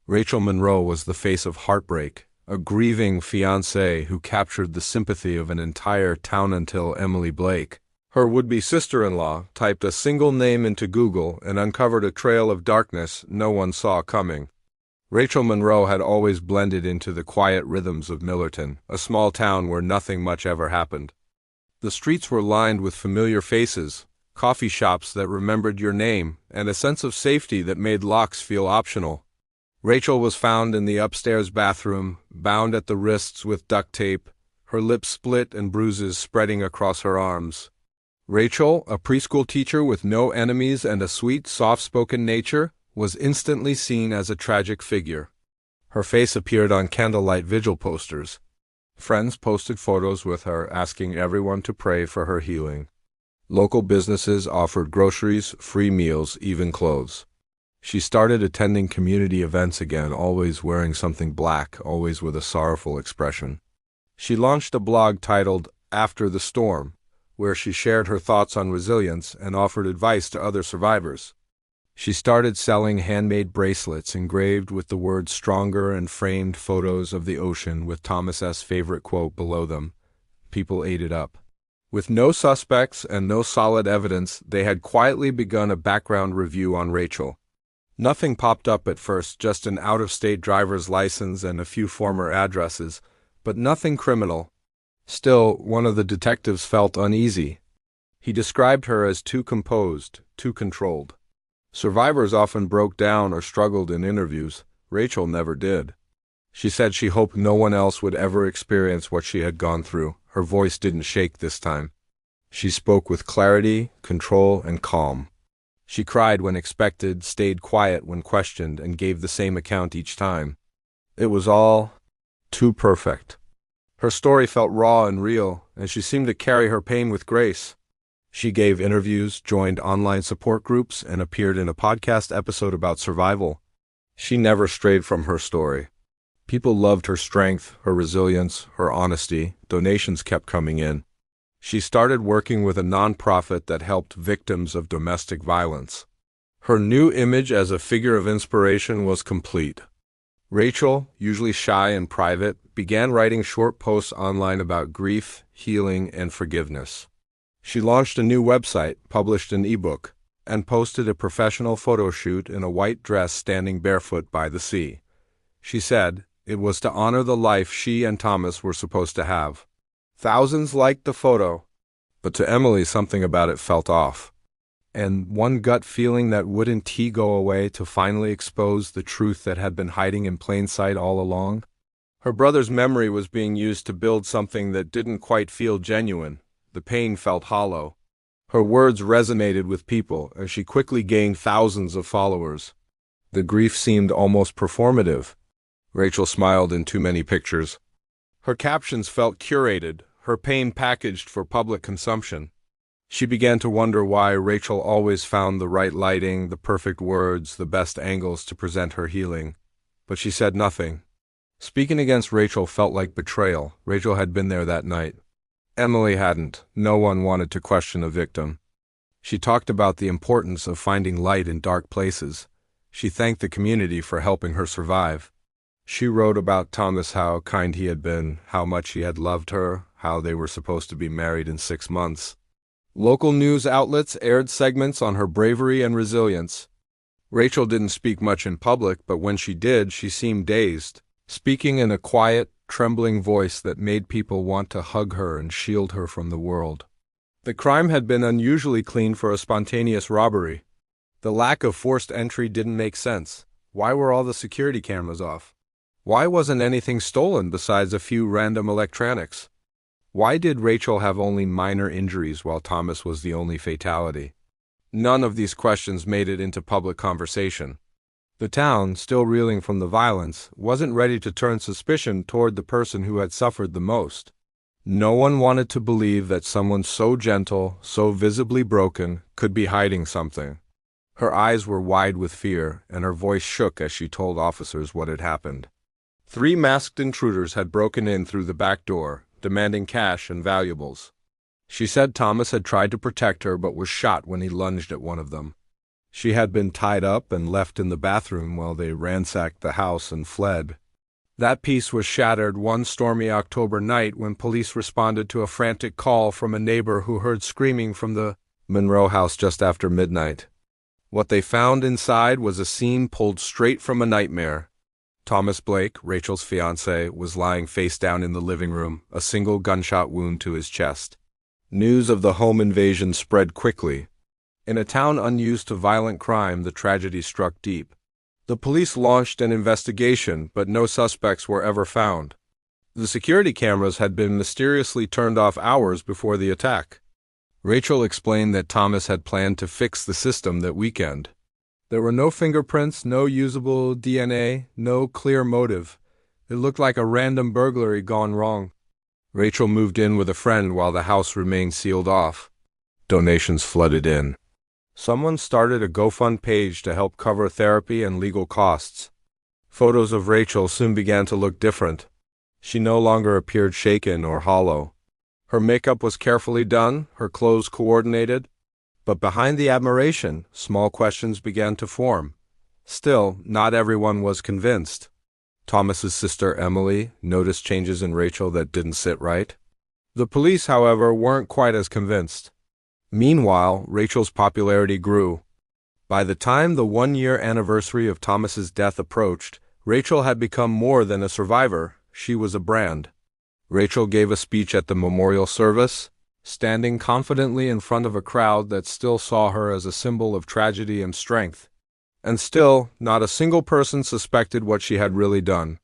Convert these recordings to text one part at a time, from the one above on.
Rachel Monroe was the face of Heartbreak, a grieving fiancée who captured the sympathy of an entire town until Emily Blake, her would-be sister-in-law, typed a single name into Google and uncovered a trail of darkness no one saw coming. Rachel Monroe had always blended into the quiet rhythms of Millerton, a small town where nothing much ever happened. The streets were lined with familiar faces, coffee shops that remembered your name, and a sense of safety that made locks feel optional. Rachel was found in the upstairs bathroom, bound at the wrists with duct tape, her lips split and bruises spreading across her arms. Rachel, a preschool teacher with no enemies and a sweet, soft-spoken nature, was instantly seen as a tragic figure. Her face appeared on candlelight vigil posters. Friends posted photos with her, asking everyone to pray for her healing. Local businesses offered groceries, free meals, even clothes. She started attending community events again, always wearing something black, always with a sorrowful expression. She launched a blog titled After the Storm, where she shared her thoughts on resilience and offered advice to other survivors. She started selling handmade bracelets engraved with the word stronger and framed photos of the ocean with Thomas's favorite quote below them. People ate it up. With no suspects and no solid evidence, they had quietly begun a background review on Rachel. Nothing popped up at first, just an out-of-state driver's license and a few former addresses, but nothing criminal. Still, one of the detectives felt uneasy. He described her as too composed, too controlled. Survivors often broke down or struggled in interviews. Rachel never did. She said she hoped no one else would ever experience what she had gone through. Her voice didn't shake this time. She spoke with clarity, control, and calm. She cried when expected, stayed quiet when questioned, and gave the same account each time. It was all too perfect. Her story felt raw and real, and she seemed to carry her pain with grace. She gave interviews, joined online support groups, and appeared in a podcast episode about survival. She never strayed from her story. People loved her strength, her resilience, her honesty. Donations kept coming in. She started working with a nonprofit that helped victims of domestic violence. Her new image as a figure of inspiration was complete. Rachel, usually shy and private, began writing short posts online about grief, healing, and forgiveness. She launched a new website, published an ebook, and posted a professional photo shoot in a white dress standing barefoot by the sea. She said it was to honor the life she and Thomas were supposed to have. Thousands liked the photo, but to Emily something about it felt off. And one gut feeling that wouldn't he go away to finally expose the truth that had been hiding in plain sight all along? Her brother's memory was being used to build something that didn't quite feel genuine. The pain felt hollow. Her words resonated with people, and she quickly gained thousands of followers. The grief seemed almost performative. Rachel smiled in too many pictures. Her captions felt curated, her pain packaged for public consumption. She began to wonder why Rachel always found the right lighting, the perfect words, the best angles to present her healing. But she said nothing. Speaking against Rachel felt like betrayal. Rachel had been there that night. Emily hadn't. No one wanted to question a victim. She talked about the importance of finding light in dark places. She thanked the community for helping her survive. She wrote about Thomas, how kind he had been, how much he had loved her, how they were supposed to be married in 6 months. Local news outlets aired segments on her bravery and resilience. Rachel didn't speak much in public, but when she did, she seemed dazed, speaking in a quiet, trembling voice that made people want to hug her and shield her from the world. The crime had been unusually clean for a spontaneous robbery. The lack of forced entry didn't make sense. Why were all the security cameras off? Why wasn't anything stolen besides a few random electronics? Why did Rachel have only minor injuries while Thomas was the only fatality? None of these questions made it into public conversation. The town, still reeling from the violence, wasn't ready to turn suspicion toward the person who had suffered the most. No one wanted to believe that someone so gentle, so visibly broken, could be hiding something. Her eyes were wide with fear, and her voice shook as she told officers what had happened. 3 masked intruders had broken in through the back door, demanding cash and valuables. She said Thomas had tried to protect her but was shot when he lunged at one of them. She had been tied up and left in the bathroom while they ransacked the house and fled. That peace was shattered one stormy October night when police responded to a frantic call from a neighbor who heard screaming from the Monroe house just after midnight. What they found inside was a scene pulled straight from a nightmare. Thomas Blake, Rachel's fiancé, was lying face down in the living room, a single gunshot wound to his chest. News of the home invasion spread quickly. In a town unused to violent crime, the tragedy struck deep. The police launched an investigation, but no suspects were ever found. The security cameras had been mysteriously turned off hours before the attack. Rachel explained that Thomas had planned to fix the system that weekend. There were no fingerprints, no usable DNA, no clear motive. It looked like a random burglary gone wrong. Rachel moved in with a friend while the house remained sealed off. Donations flooded in. Someone started a GoFund page to help cover therapy and legal costs. Photos of Rachel soon began to look different. She no longer appeared shaken or hollow. Her makeup was carefully done, her clothes coordinated. But behind the admiration, small questions began to form. Still, not everyone was convinced. Thomas's sister Emily noticed changes in Rachel that didn't sit right. The police, however, weren't quite as convinced. Meanwhile, Rachel's popularity grew. By the time the one-year anniversary of Thomas's death approached, Rachel had become more than a survivor. She was a brand. Rachel gave a speech at the memorial service, standing confidently in front of a crowd that still saw her as a symbol of tragedy and strength. And still, not a single person suspected what she had really done.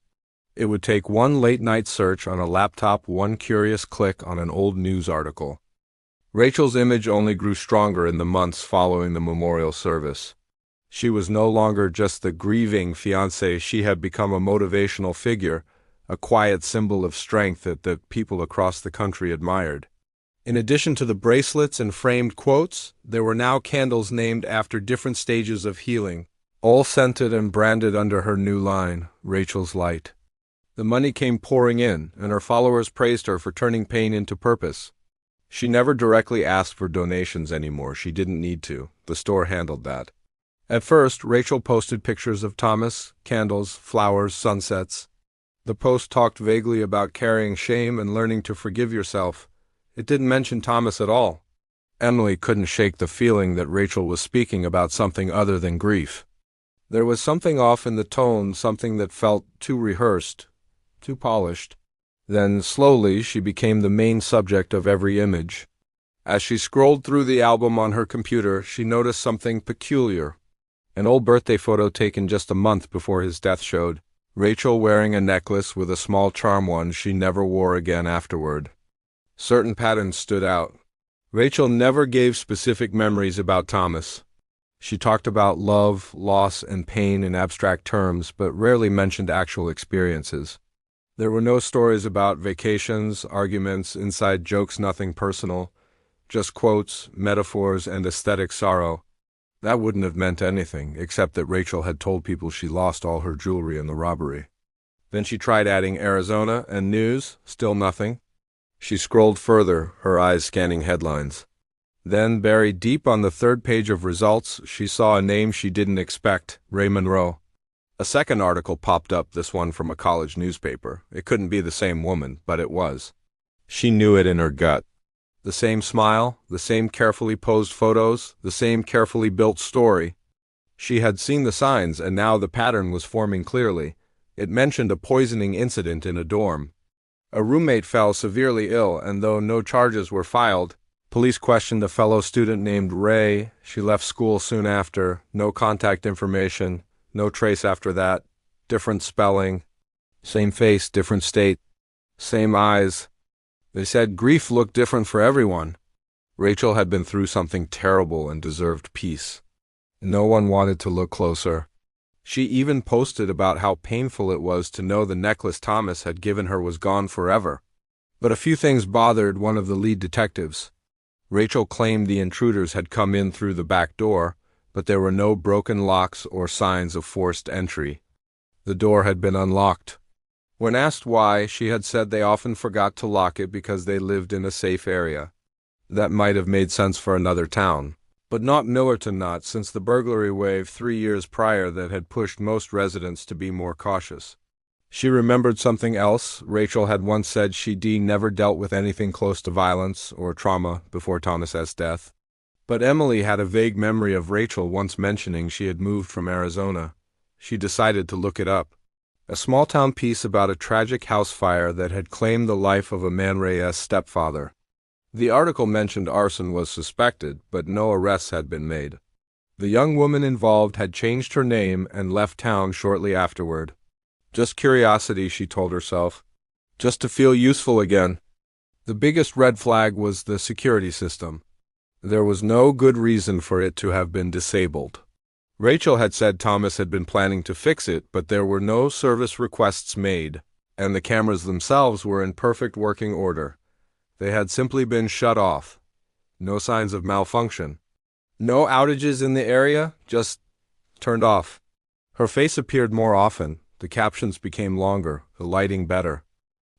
It would take one late-night search on a laptop, one curious click on an old news article. Rachel's image only grew stronger in the months following the memorial service. She was no longer just the grieving fiancée. She had become a motivational figure, a quiet symbol of strength that people across the country admired. In addition to the bracelets and framed quotes, there were now candles named after different stages of healing, all scented and branded under her new line, Rachel's Light. The money came pouring in, and her followers praised her for turning pain into purpose. She never directly asked for donations anymore. She didn't need to. The store handled that. At first, Rachel posted pictures of Thomas, candles, flowers, sunsets. The post talked vaguely about carrying shame and learning to forgive yourself. It didn't mention Thomas at all. Emily couldn't shake the feeling that Rachel was speaking about something other than grief. There was something off in the tone, something that felt too rehearsed, too polished. Then, slowly, she became the main subject of every image. As she scrolled through the album on her computer, she noticed something peculiar. An old birthday photo taken just a month before his death showed Rachel wearing a necklace with a small charm one she never wore again afterward. Certain patterns stood out. Rachel never gave specific memories about Thomas. She talked about love, loss, and pain in abstract terms, but rarely mentioned actual experiences. There were no stories about vacations, arguments, inside jokes, nothing personal, just quotes, metaphors, and aesthetic sorrow. That wouldn't have meant anything, except that Rachel had told people she lost all her jewelry in the robbery. Then she tried adding Arizona and news, still nothing. She scrolled further, her eyes scanning headlines. Then, buried deep on the third page of results, she saw a name she didn't expect, Ray Monroe. A second article popped up, this one from a college newspaper. It couldn't be the same woman, but it was. She knew it in her gut. The same smile, the same carefully posed photos, the same carefully built story. She had seen the signs, and now the pattern was forming clearly. It mentioned a poisoning incident in a dorm. A roommate fell severely ill, and though no charges were filed, police questioned a fellow student named Ray. She left school soon after. No contact information. No trace after that. Different spelling. Same face, different state. Same eyes. They said grief looked different for everyone. Rachel had been through something terrible and deserved peace. No one wanted to look closer. She even posted about how painful it was to know the necklace Thomas had given her was gone forever. But a few things bothered one of the lead detectives. Rachel claimed the intruders had come in through the back door, but there were no broken locks or signs of forced entry. The door had been unlocked. When asked why, she had said they often forgot to lock it because they lived in a safe area. That might have made sense for another town. but not Millerton not since the burglary wave 3 years prior that had pushed most residents to be more cautious. She remembered something else. Rachel had once said she'd never dealt with anything close to violence or trauma before Thomas's death. But Emily had a vague memory of Rachel once mentioning she had moved from Arizona. She decided to look it up. A small-town piece about a tragic house fire that had claimed the life of a Man Ray's stepfather. The article mentioned arson was suspected, but no arrests had been made. The young woman involved had changed her name and left town shortly afterward. Just curiosity, she told herself. Just to feel useful again. The biggest red flag was the security system. There was no good reason for it to have been disabled. Rachel had said Thomas had been planning to fix it, but there were no service requests made, and the cameras themselves were in perfect working order. They had simply been shut off. No signs of malfunction. No outages in the area, just turned off. Her face appeared more often. The captions became longer, the lighting better.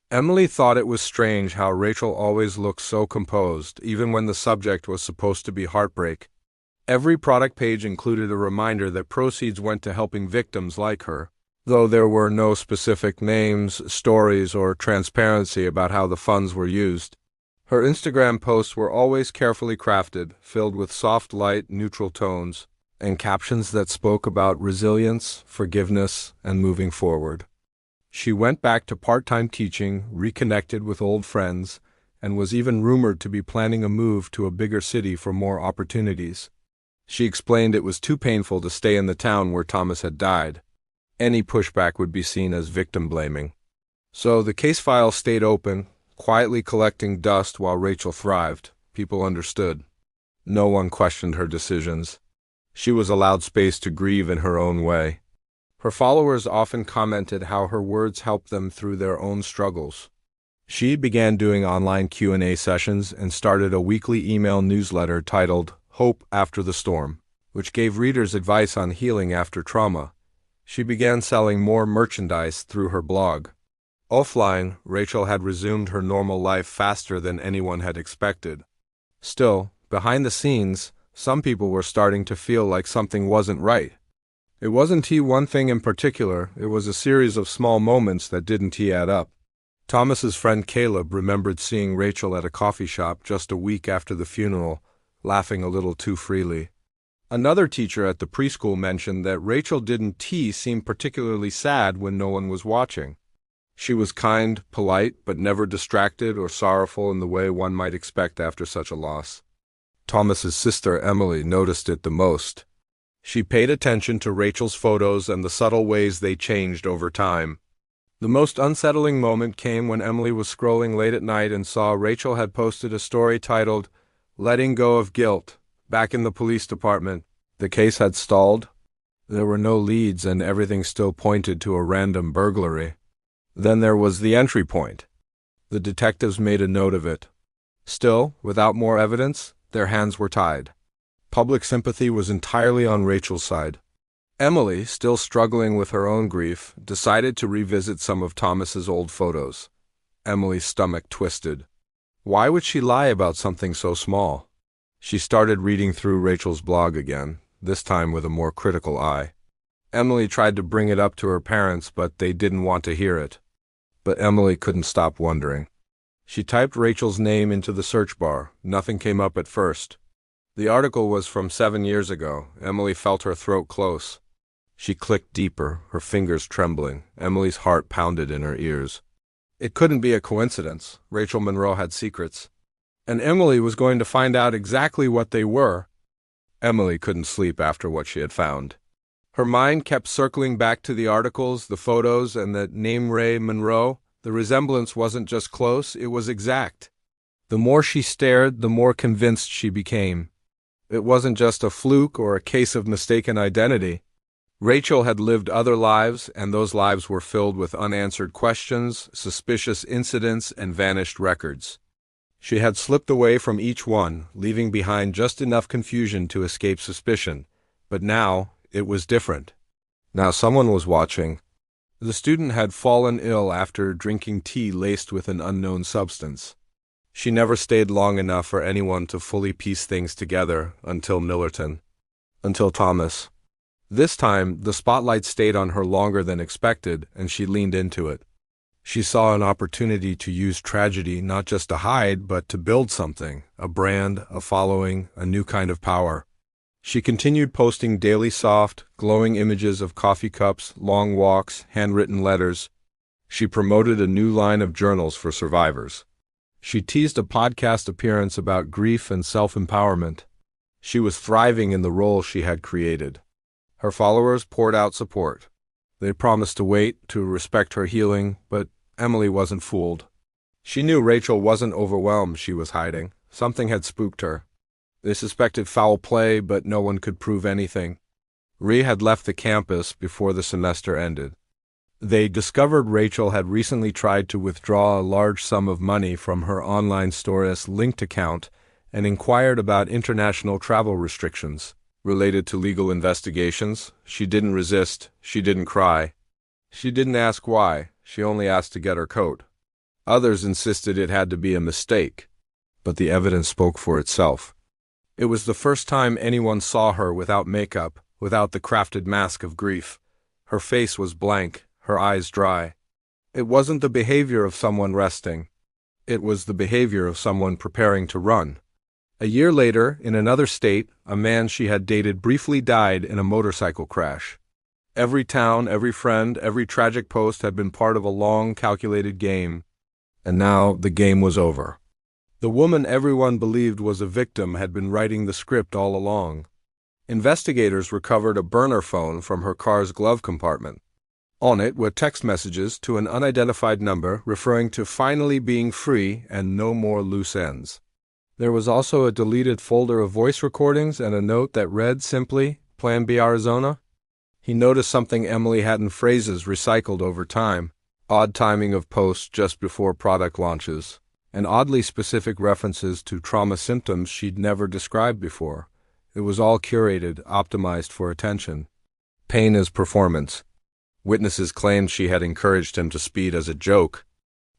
Emily thought it was strange how Rachel always looked so composed, even when the subject was supposed to be heartbreak. Every product page included a reminder that proceeds went to helping victims like her, though there were no specific names, stories, or transparency about how the funds were used. Her Instagram posts were always carefully crafted, filled with soft light, neutral tones, and captions that spoke about resilience, forgiveness, and moving forward. She went back to part-time teaching, reconnected with old friends, and was even rumored to be planning a move to a bigger city for more opportunities. She explained it was too painful to stay in the town where Thomas had died. Any pushback would be seen as victim blaming. So the case file stayed open, quietly collecting dust while Rachel thrived. People understood. No one questioned her decisions. She was allowed space to grieve in her own way. Her followers often commented how her words helped them through their own struggles. She began doing online Q&A sessions and started a weekly email newsletter titled Hope After the Storm, which gave readers advice on healing after trauma. She began selling more merchandise through her blog. Offline, Rachel had resumed her normal life faster than anyone had expected. Still, behind the scenes, some people were starting to feel like something wasn't right. It wasn't one thing in particular, it was a series of small moments that didn't add up. Thomas's friend Caleb remembered seeing Rachel at a coffee shop just a week after the funeral, laughing a little too freely. Another teacher at the preschool mentioned that Rachel didn't seem particularly sad when no one was watching. She was kind, polite, but never distracted or sorrowful in the way one might expect after such a loss. Thomas's sister Emily noticed it the most. She paid attention to Rachel's photos and the subtle ways they changed over time. The most unsettling moment came when Emily was scrolling late at night and saw Rachel had posted a story titled, Letting Go of Guilt, back in the police department. The case had stalled. There were no leads and everything still pointed to a random burglary. Then there was the entry point. The detectives made a note of it. Still, without more evidence, their hands were tied. Public sympathy was entirely on Rachel's side. Emily, still struggling with her own grief, decided to revisit some of Thomas's old photos. Emily's stomach twisted. Why would she lie about something so small? She started reading through Rachel's blog again, this time with a more critical eye. Emily tried to bring it up to her parents, but they didn't want to hear it. But Emily couldn't stop wondering. She typed Rachel's name into the search bar. Nothing came up at first. The article was from 7 years ago. Emily felt her throat close. She clicked deeper, her fingers trembling. Emily's heart pounded in her ears. It couldn't be a coincidence. Rachel Monroe had secrets. And Emily was going to find out exactly what they were. Emily couldn't sleep after what she had found. Her mind kept circling back to the articles, the photos, and the name Ray Monroe. The resemblance wasn't just close, it was exact. The more she stared, the more convinced she became. It wasn't just a fluke or a case of mistaken identity. Rachel had lived other lives, and those lives were filled with unanswered questions, suspicious incidents, and vanished records. She had slipped away from each one, leaving behind just enough confusion to escape suspicion. But now, it was different. Now someone was watching. The student had fallen ill after drinking tea laced with an unknown substance. She never stayed long enough for anyone to fully piece things together until Thomas. This time, the spotlight stayed on her longer than expected, and she leaned into it. She saw an opportunity to use tragedy not just to hide, but to build something, a brand, a following, a new kind of power. She continued posting daily soft, glowing images of coffee cups, long walks, handwritten letters. She promoted a new line of journals for survivors. She teased a podcast appearance about grief and self-empowerment. She was thriving in the role she had created. Her followers poured out support. They promised to wait, to respect her healing, but Emily wasn't fooled. She knew Rachel wasn't overwhelmed she was hiding. Something had spooked her. They suspected foul play, but no one could prove anything. Rhea had left the campus before the semester ended. They discovered Rachel had recently tried to withdraw a large sum of money from her online store's linked account and inquired about international travel restrictions related to legal investigations. She didn't resist. She didn't cry. She didn't ask why. She only asked to get her coat. Others insisted it had to be a mistake, but the evidence spoke for itself. It was the first time anyone saw her without makeup, without the crafted mask of grief. Her face was blank, her eyes dry. It wasn't the behavior of someone resting. It was the behavior of someone preparing to run. A year later, in another state, a man she had dated briefly died in a motorcycle crash. Every town, every friend, every tragic post had been part of a long, calculated game. And now the game was over. The woman everyone believed was a victim had been writing the script all along. Investigators recovered a burner phone from her car's glove compartment. On it were text messages to an unidentified number referring to finally being free and no more loose ends. There was also a deleted folder of voice recordings and a note that read simply, Plan B Arizona. He noticed something Emily hadn't phrases recycled over time, odd timing of posts just before product launches, and oddly specific references to trauma symptoms she'd never described before. It was all curated, optimized for attention. Pain as performance. Witnesses claimed she had encouraged him to speed as a joke.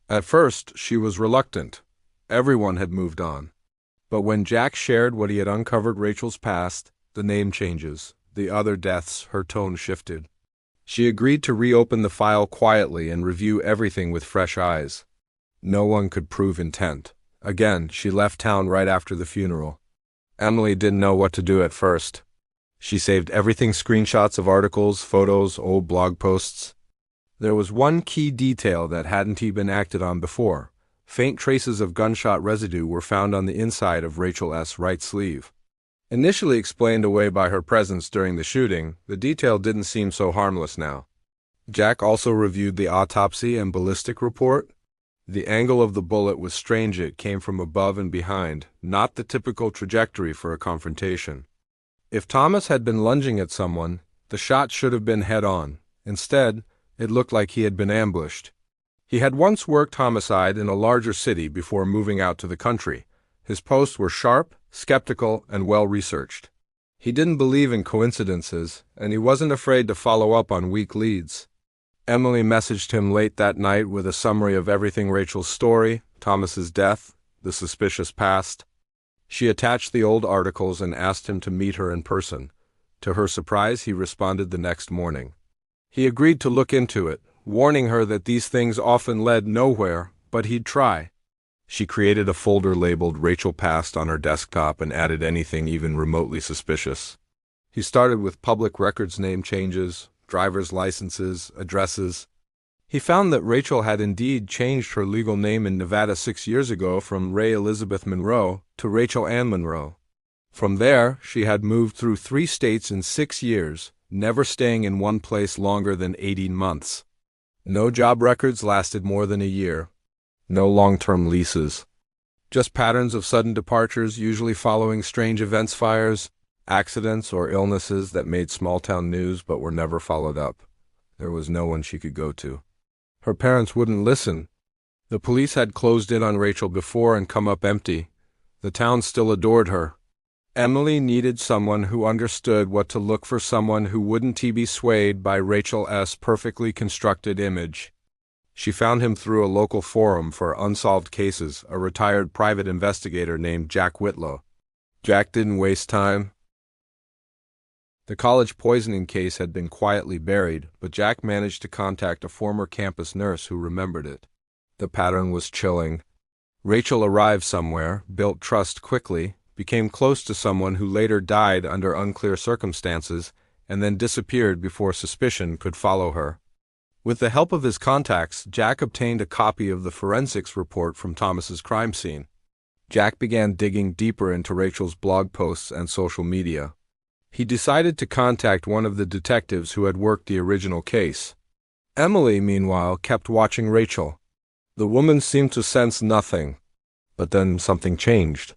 At first, she was reluctant. Everyone had moved on. But when Jack shared what he had uncovered Rachel's past, the name changes, the other deaths, her tone shifted. She agreed to reopen the file quietly and review everything with fresh eyes. No one could prove intent. Again, she left town right after the funeral. Emily didn't know what to do at first. She saved everything, screenshots of articles, photos, old blog posts. There was one key detail that hadn't been acted on before. Faint traces of gunshot residue were found on the inside of Rachel's right sleeve. Initially explained away by her presence during the shooting, the detail didn't seem so harmless now. Jack also reviewed the autopsy and ballistic report. The angle of the bullet was strange. It came from above and behind, not the typical trajectory for a confrontation. If Thomas had been lunging at someone, the shot should have been head-on. Instead, it looked like he had been ambushed. He had once worked homicide in a larger city before moving out to the country. His posts were sharp, skeptical, and well-researched. He didn't believe in coincidences, and he wasn't afraid to follow up on weak leads. Emily messaged him late that night with a summary of everything: Rachel's story, Thomas's death, the suspicious past. She attached the old articles and asked him to meet her in person. To her surprise, he responded the next morning. He agreed to look into it, warning her that these things often led nowhere, but he'd try. She created a folder labeled Rachel Past on her desktop and added anything even remotely suspicious. He started with public records name changes, driver's licenses, addresses. He found that Rachel had indeed changed her legal name in Nevada 6 years ago from Ray Elizabeth Monroe to Rachel Ann Monroe. From there, she had moved through 3 states in 6 years, never staying in one place longer than 18 months. No job records lasted more than a year. No long-term leases. Just patterns of sudden departures, usually following strange events, fires, accidents, or illnesses that made small-town news but were never followed up. There was no one she could go to. Her parents wouldn't listen. The police had closed in on Rachel before and come up empty. The town still adored her. Emily needed someone who understood what to look for, someone who wouldn't be swayed by Rachel's perfectly constructed image. She found him through a local forum for unsolved cases, a retired private investigator named Jack Whitlow. Jack didn't waste time. The college poisoning case had been quietly buried, but Jack managed to contact a former campus nurse who remembered it. The pattern was chilling. Rachel arrived somewhere, built trust quickly, became close to someone who later died under unclear circumstances, and then disappeared before suspicion could follow her. With the help of his contacts, Jack obtained a copy of the forensics report from Thomas's crime scene. Jack began digging deeper into Rachel's blog posts and social media. He decided to contact one of the detectives who had worked the original case. Emily, meanwhile, kept watching Rachel. The woman seemed to sense nothing, but then something changed.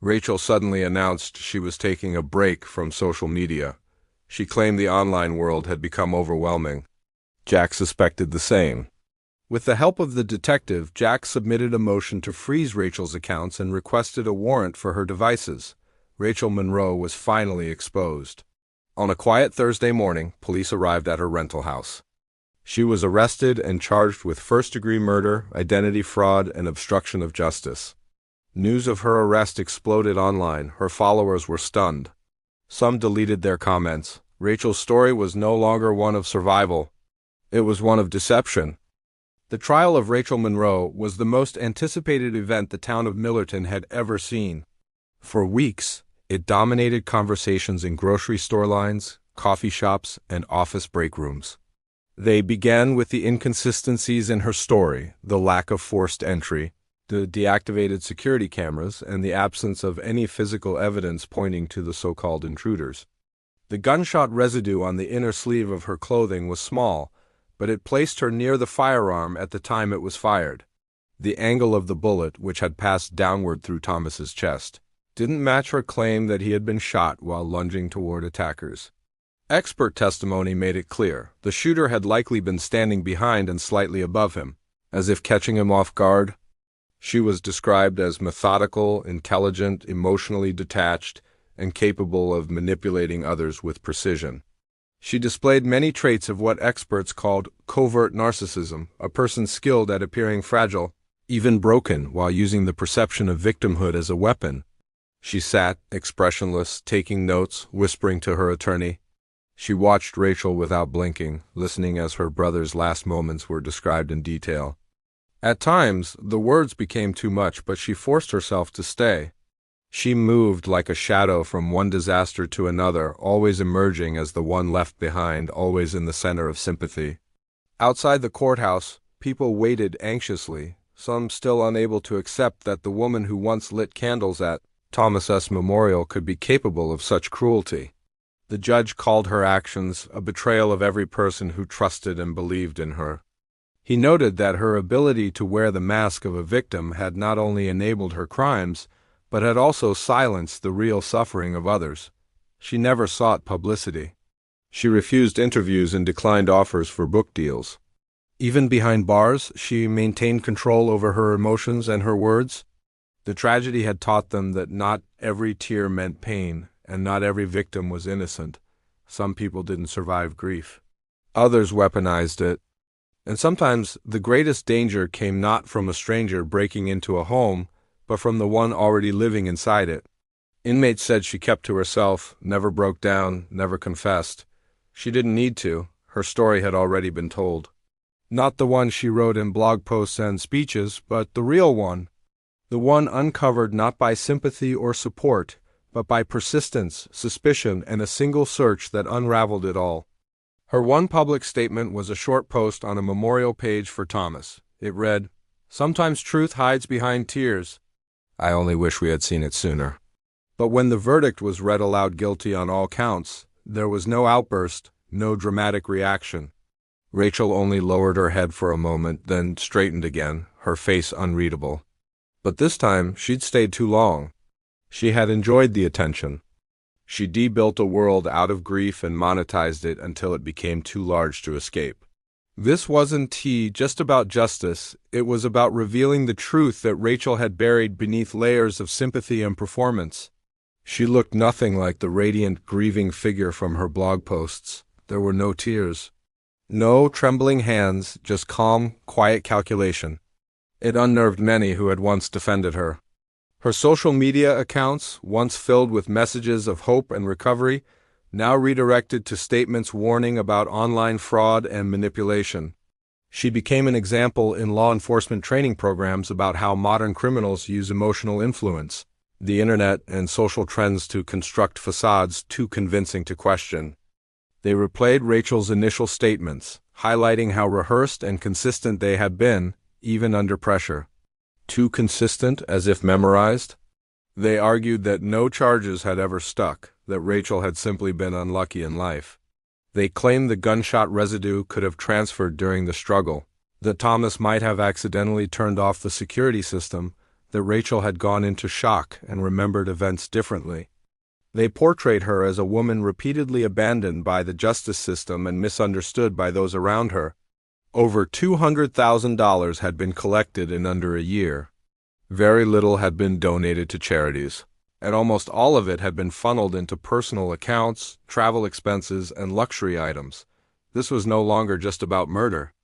Rachel suddenly announced she was taking a break from social media. She claimed the online world had become overwhelming. Jack suspected the same. With the help of the detective, Jack submitted a motion to freeze Rachel's accounts and requested a warrant for her devices. Rachel Monroe was finally exposed. On a quiet Thursday morning, police arrived at her rental house. She was arrested and charged with first-degree murder, identity fraud, and obstruction of justice. News of her arrest exploded online. Her followers were stunned. Some deleted their comments. Rachel's story was no longer one of survival. It was one of deception. The trial of Rachel Monroe was the most anticipated event the town of Millerton had ever seen. For weeks, it dominated conversations in grocery store lines, coffee shops, and office break rooms. They began with the inconsistencies in her story, the lack of forced entry, the deactivated security cameras, and the absence of any physical evidence pointing to the so-called intruders. The gunshot residue on the inner sleeve of her clothing was small, but it placed her near the firearm at the time it was fired. The angle of the bullet, which had passed downward through Thomas's chest, didn't match her claim that he had been shot while lunging toward attackers. Expert testimony made it clear the shooter had likely been standing behind and slightly above him, as if catching him off guard. She was described as methodical, intelligent, emotionally detached, and capable of manipulating others with precision. She displayed many traits of what experts called covert narcissism, a person skilled at appearing fragile, even broken, while using the perception of victimhood as a weapon. She sat, expressionless, taking notes, whispering to her attorney. She watched Rachel without blinking, listening as her brother's last moments were described in detail. At times, the words became too much, but she forced herself to stay. She moved like a shadow from one disaster to another, always emerging as the one left behind, always in the center of sympathy. Outside the courthouse, people waited anxiously, some still unable to accept that the woman who once lit candles at Thomas S. Memorial could be capable of such cruelty. The judge called her actions a betrayal of every person who trusted and believed in her. He noted that her ability to wear the mask of a victim had not only enabled her crimes, but had also silenced the real suffering of others. She never sought publicity. She refused interviews and declined offers for book deals. Even behind bars, she maintained control over her emotions and her words. The tragedy had taught them that not every tear meant pain, and not every victim was innocent. Some people didn't survive grief. Others weaponized it. And sometimes the greatest danger came not from a stranger breaking into a home, but from the one already living inside it. Inmates said she kept to herself, never broke down, never confessed. She didn't need to. Her story had already been told. Not the one she wrote in blog posts and speeches, but the real one. The one uncovered not by sympathy or support, but by persistence, suspicion, and a single search that unraveled it all. Her one public statement was a short post on a memorial page for Thomas. It read, "Sometimes truth hides behind tears. I only wish we had seen it sooner." But when the verdict was read aloud guilty on all counts, there was no outburst, no dramatic reaction. Rachel only lowered her head for a moment, then straightened again, her face unreadable. But this time, she'd stayed too long. She had enjoyed the attention. She debuilt a world out of grief and monetized it until it became too large to escape. This wasn't just about justice. It was about revealing the truth that Rachel had buried beneath layers of sympathy and performance. She looked nothing like the radiant, grieving figure from her blog posts. There were no tears. No trembling hands, just calm, quiet calculation. It unnerved many who had once defended her. Her social media accounts, once filled with messages of hope and recovery, now redirected to statements warning about online fraud and manipulation. She became an example in law enforcement training programs about how modern criminals use emotional influence, the internet, and social trends to construct facades too convincing to question. They replayed Rachel's initial statements, highlighting how rehearsed and consistent they had been, even under pressure. Too consistent, as if memorized? They argued that no charges had ever stuck, that Rachel had simply been unlucky in life. They claimed the gunshot residue could have transferred during the struggle, that Thomas might have accidentally turned off the security system, that Rachel had gone into shock and remembered events differently. They portrayed her as a woman repeatedly abandoned by the justice system and misunderstood by those around her. Over $200,000 had been collected in under a year. Very little had been donated to charities, and almost all of it had been funneled into personal accounts, travel expenses, and luxury items. This was no longer just about murder.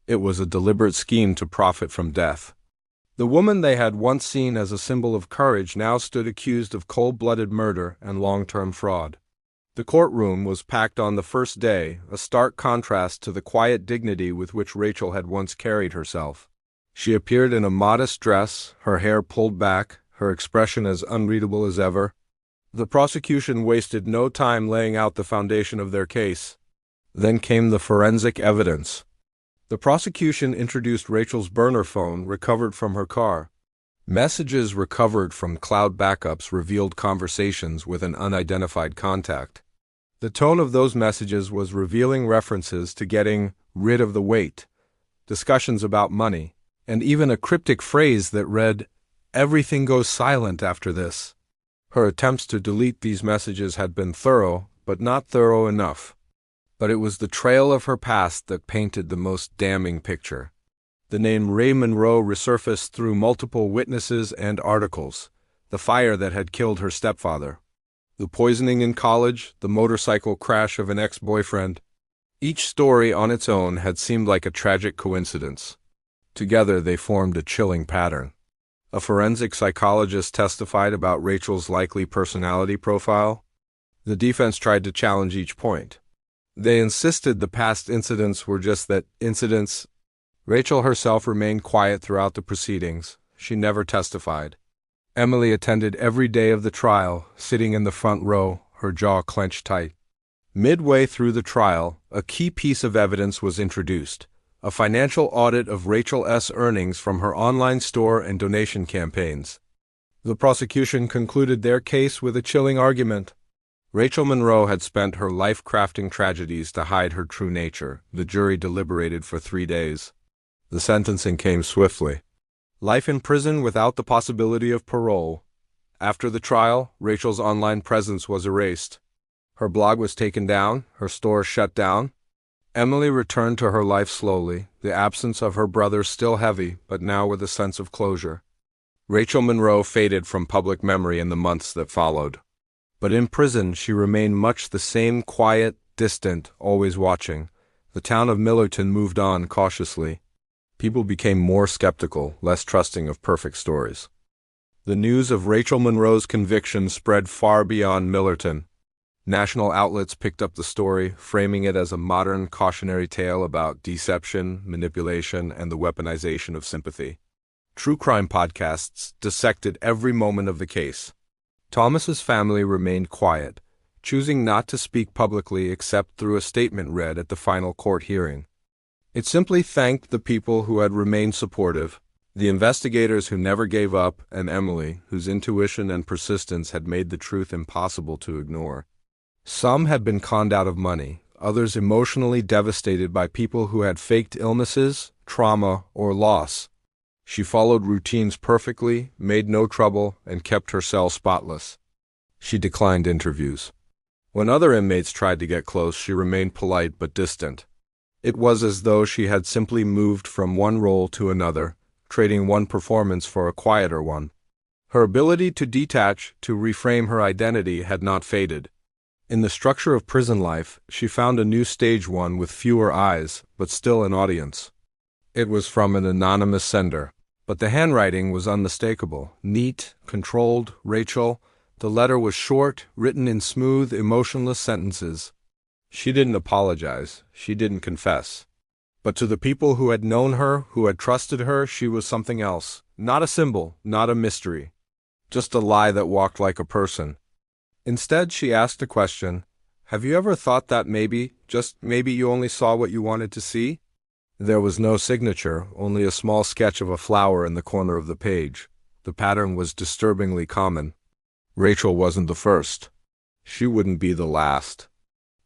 It was a deliberate scheme to profit from death. The woman they had once seen as a symbol of courage now stood accused of cold-blooded murder and long-term fraud. The courtroom was packed on the first day, a stark contrast to the quiet dignity with which Rachel had once carried herself. She appeared in a modest dress, her hair pulled back, her expression as unreadable as ever. The prosecution wasted no time laying out the foundation of their case. Then came the forensic evidence. The prosecution introduced Rachel's burner phone recovered from her car. Messages recovered from cloud backups revealed conversations with an unidentified contact. The tone of those messages was revealing references to getting rid of the weight, discussions about money, and even a cryptic phrase that read, "Everything goes silent after this." Her attempts to delete these messages had been thorough, but not thorough enough. But it was the trail of her past that painted the most damning picture. The name Ray Monroe resurfaced through multiple witnesses and articles. The fire that had killed her stepfather. The poisoning in college, the motorcycle crash of an ex-boyfriend. Each story on its own had seemed like a tragic coincidence. Together they formed a chilling pattern. A forensic psychologist testified about Rachel's likely personality profile. The defense tried to challenge each point. They insisted the past incidents were just that, incidents. Rachel herself remained quiet throughout the proceedings. She never testified. Emily attended every day of the trial, sitting in the front row, her jaw clenched tight. Midway through the trial, a key piece of evidence was introduced, a financial audit of Rachel S. earnings from her online store and donation campaigns. The prosecution concluded their case with a chilling argument. Rachel Monroe had spent her life crafting tragedies to hide her true nature. The jury deliberated for 3 days. The sentencing came swiftly. Life in prison without the possibility of parole. After the trial, Rachel's online presence was erased. Her blog was taken down, her store shut down. Emily returned to her life slowly, the absence of her brother still heavy, but now with a sense of closure. Rachel Monroe faded from public memory in the months that followed. But in prison, she remained much the same, quiet, distant, always watching. The town of Millerton moved on cautiously. People became more skeptical, less trusting of perfect stories. The news of Rachel Monroe's conviction spread far beyond Millerton. National outlets picked up the story, framing it as a modern cautionary tale about deception, manipulation, and the weaponization of sympathy. True crime podcasts dissected every moment of the case. Thomas's family remained quiet, choosing not to speak publicly except through a statement read at the final court hearing. It simply thanked the people who had remained supportive, the investigators who never gave up, and Emily, whose intuition and persistence had made the truth impossible to ignore. Some had been conned out of money, others emotionally devastated by people who had faked illnesses, trauma, or loss. She followed routines perfectly, made no trouble, and kept her cell spotless. She declined interviews. When other inmates tried to get close, she remained polite but distant. It was as though she had simply moved from one role to another, trading one performance for a quieter one. Her ability to detach, to reframe her identity, had not faded. In the structure of prison life, she found a new stage one with fewer eyes, but still an audience. It was from an anonymous sender, but the handwriting was unmistakable, neat, controlled, Rachel. The letter was short, written in smooth, emotionless sentences. She didn't apologize, she didn't confess. But to the people who had known her, who had trusted her, she was something else. Not a symbol, not a mystery. Just a lie that walked like a person. Instead, she asked a question. Have you ever thought that maybe, just maybe you only saw what you wanted to see? There was no signature, only a small sketch of a flower in the corner of the page. The pattern was disturbingly common. Rachel wasn't the first. She wouldn't be the last.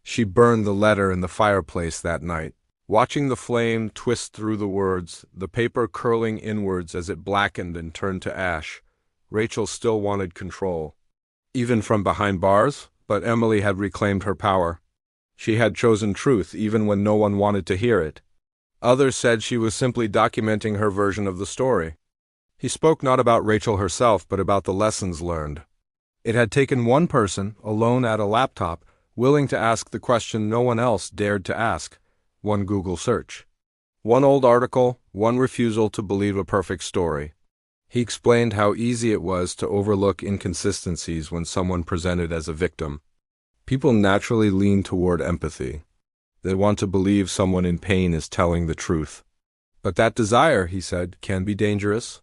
She burned the letter in the fireplace that night, watching the flame twist through the words, the paper curling inwards as it blackened and turned to ash. Rachel still wanted control. Even from behind bars, but Emily had reclaimed her power. She had chosen truth even when no one wanted to hear it. Others said she was simply documenting her version of the story. He spoke not about Rachel herself, but about the lessons learned. It had taken one person, alone at a laptop, willing to ask the question no one else dared to ask. One Google search. One old article, one refusal to believe a perfect story. He explained how easy it was to overlook inconsistencies when someone presented as a victim. People naturally lean toward empathy. They want to believe someone in pain is telling the truth. But that desire, he said, can be dangerous.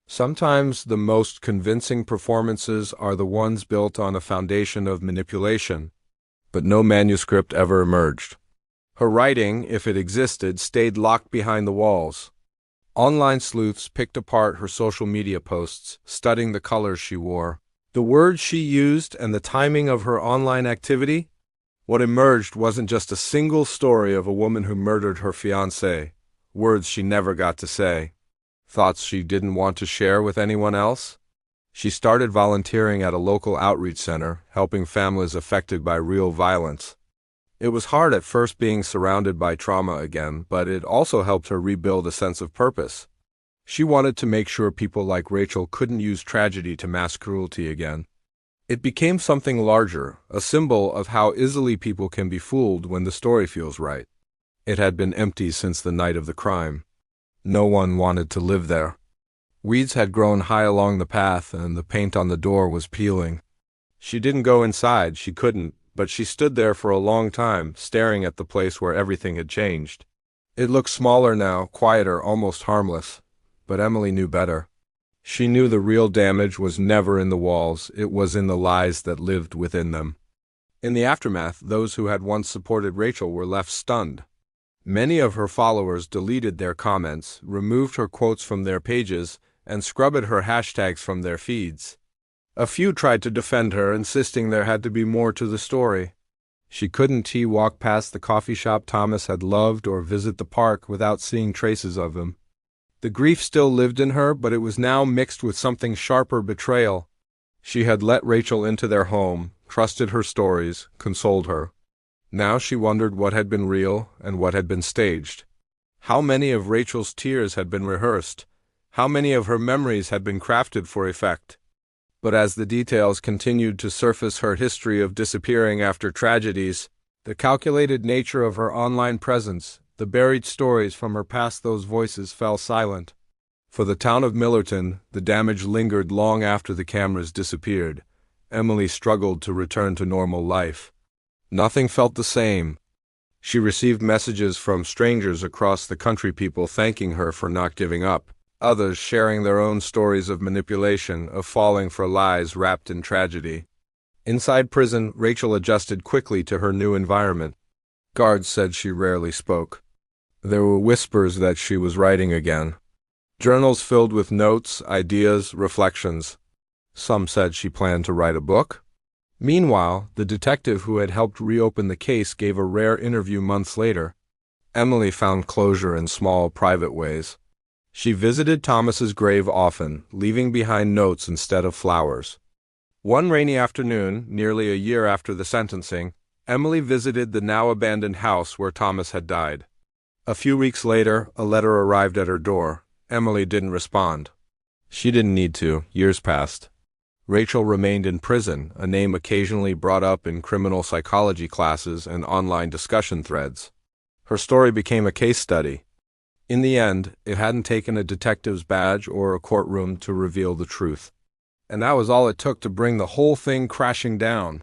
Sometimes the most convincing performances are the ones built on a foundation of manipulation. But no manuscript ever emerged. Her writing, if it existed, stayed locked behind the walls. Online sleuths picked apart her social media posts, studying the colors she wore, the words she used, and the timing of her online activity. What emerged wasn't just a single story of a woman who murdered her fiancé, words she never got to say, thoughts she didn't want to share with anyone else. She started volunteering at a local outreach center, helping families affected by real violence. It was hard at first being surrounded by trauma again, but it also helped her rebuild a sense of purpose. She wanted to make sure people like Rachel couldn't use tragedy to mask cruelty again. It became something larger, a symbol of how easily people can be fooled when the story feels right. It had been empty since the night of the crime. No one wanted to live there. Weeds had grown high along the path, and the paint on the door was peeling. She didn't go inside, she couldn't, but she stood there for a long time, staring at the place where everything had changed. It looked smaller now, quieter, almost harmless. But Emily knew better. She knew the real damage was never in the walls, it was in the lies that lived within them. In the aftermath, those who had once supported Rachel were left stunned. Many of her followers deleted their comments, removed her quotes from their pages, and scrubbed her hashtags from their feeds. A few tried to defend her, insisting there had to be more to the story. She couldn't walk past the coffee shop Thomas had loved or visit the park without seeing traces of him. The grief still lived in her, but it was now mixed with something sharper: betrayal. She had let Rachel into their home, trusted her stories, consoled her. Now she wondered what had been real and what had been staged. How many of Rachel's tears had been rehearsed? How many of her memories had been crafted for effect? But as the details continued to surface, her history of disappearing after tragedies, the calculated nature of her online presence, the buried stories from her past, those voices fell silent. For the town of Millerton, the damage lingered long after the cameras disappeared. Emily struggled to return to normal life. Nothing felt the same. She received messages from strangers across the country, people thanking her for not giving up, others sharing their own stories of manipulation, of falling for lies wrapped in tragedy. Inside prison, Rachel adjusted quickly to her new environment. Guards said she rarely spoke. There were whispers that she was writing again. Journals filled with notes, ideas, reflections. Some said she planned to write a book. Meanwhile, the detective who had helped reopen the case gave a rare interview months later. Emily found closure in small, private ways. She visited Thomas's grave often, leaving behind notes instead of flowers. One rainy afternoon, nearly a year after the sentencing, Emily visited the now abandoned house where Thomas had died. A few weeks later, a letter arrived at her door. Emily didn't respond. She didn't need to. Years passed. Rachel remained in prison, a name occasionally brought up in criminal psychology classes and online discussion threads. Her story became a case study. In the end, it hadn't taken a detective's badge or a courtroom to reveal the truth. And that was all it took to bring the whole thing crashing down.